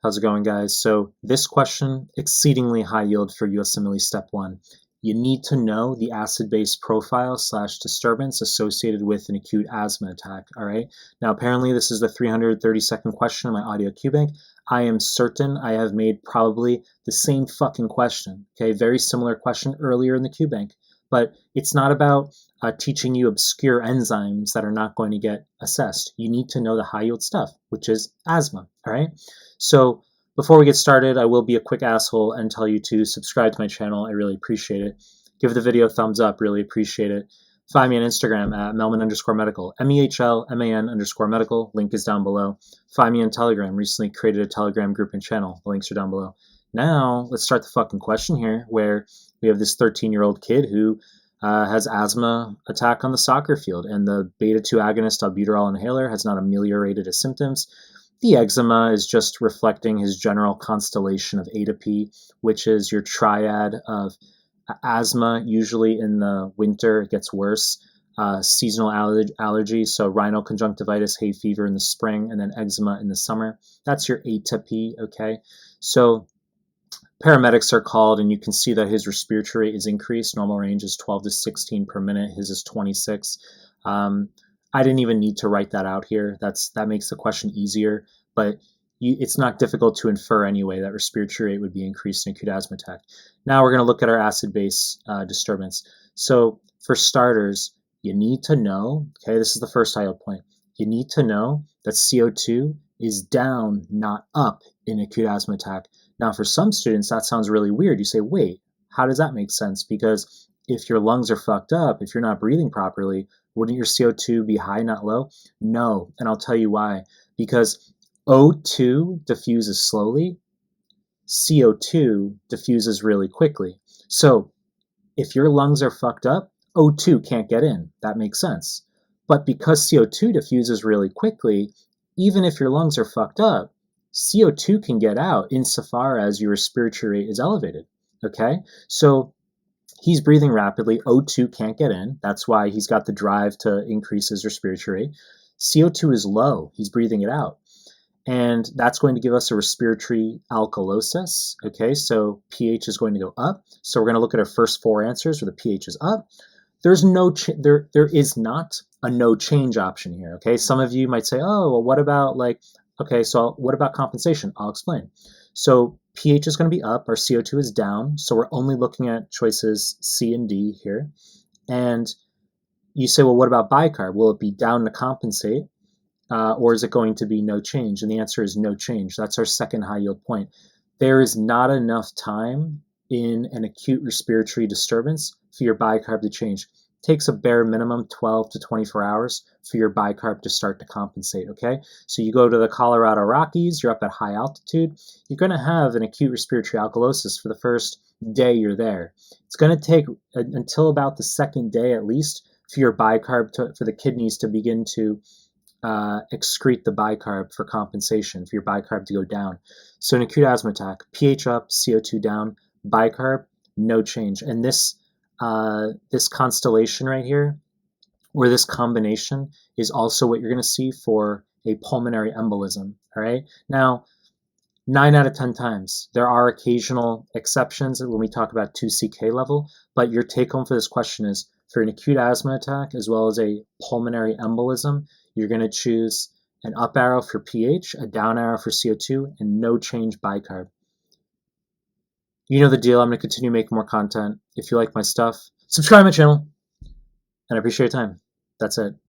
How's it going, guys? So this question, exceedingly high yield for USMLE Step 1. You need to know the acid-base profile / disturbance associated with an acute asthma attack, all right? Now, apparently this is the 332nd question in my audio Qbank. I am certain I have made probably the same fucking question, okay? Very similar question earlier in the Qbank, but it's not about teaching you obscure enzymes that are not going to get assessed. You need to know the high yield stuff, which is asthma, all right? So before we get started, I will be a quick asshole and tell you to subscribe to my channel. I really appreciate it. Give the video a thumbs up. Really appreciate it. Find me on Instagram at Melman_medical, MEHLMAN_medical. Link is down below. Find me on Telegram. Recently created a Telegram group and channel. The links are down below. Now, let's start the fucking question here, where we have this 13-year-old kid who has asthma attack on the soccer field, and the beta-2 agonist albuterol inhaler has not ameliorated his symptoms. The eczema is just reflecting his general constellation of A to P, which is your triad of asthma. Usually in the winter, it gets worse. Seasonal allergy, so rhinoconjunctivitis, hay fever in the spring, and then eczema in the summer. That's your A to P, okay? So paramedics are called, and you can see that his respiratory rate is increased. Normal range is 12 to 16 per minute. His is 26. I didn't even need to write that out here. That makes the question easier, but it's not difficult to infer anyway that respiratory rate would be increased in acute asthma attack. Now we're going to look at our acid-base disturbance. So for starters, you need to know, okay, this is the first high yield point. You need to know that CO2 is down, not up in acute asthma attack. Now for some students, that sounds really weird. You say, wait, how does that make sense? Because if your lungs are fucked up, if you're not breathing properly, wouldn't your CO2 be high, not low? No, and I'll tell you why. Because O2 diffuses slowly, CO2 diffuses really quickly. So if your lungs are fucked up, O2 can't get in. That makes sense. But because CO2 diffuses really quickly, even if your lungs are fucked up, CO2 can get out insofar as your respiratory rate is elevated, okay? So he's breathing rapidly. O2 can't get in. That's why he's got the drive to increase his respiratory rate. CO2 is low. He's breathing it out. And that's going to give us a respiratory alkalosis. Okay, so pH is going to go up. So we're going to look at our first four answers where the pH is up. There's no there is not a no change option here. Okay, some of you might say, oh, well, what about what about compensation? I'll explain. So pH is going to be up, our CO2 is down, so we're only looking at choices C and D here. And you say, well, what about bicarb? Will it be down to compensate, or is it going to be no change? And the answer is no change. That's our second high yield point. There is not enough time in an acute respiratory disturbance for your bicarb to change. It takes a bare minimum 12 to 24 hours for your bicarb to start to compensate, okay? So you go to the Colorado Rockies, you're up at high altitude, you're going to have an acute respiratory alkalosis for the first day you're there. It's going to take until about the second day at least for your bicarb for the kidneys to begin to excrete the bicarb for compensation, for your bicarb to go down. So an acute asthma attack, pH up, CO2 down, bicarb, no change. And this constellation right here, where this combination is also what you're going to see for a pulmonary embolism, all right? Now, 9 out of 10 times, there are occasional exceptions when we talk about 2CK level, but your take home for this question is for an acute asthma attack as well as a pulmonary embolism, you're going to choose an up arrow for pH, a down arrow for CO2, and no change bicarb. You know the deal. I'm going to continue making more content. If you like my stuff, subscribe to my channel, and I appreciate your time. That's it.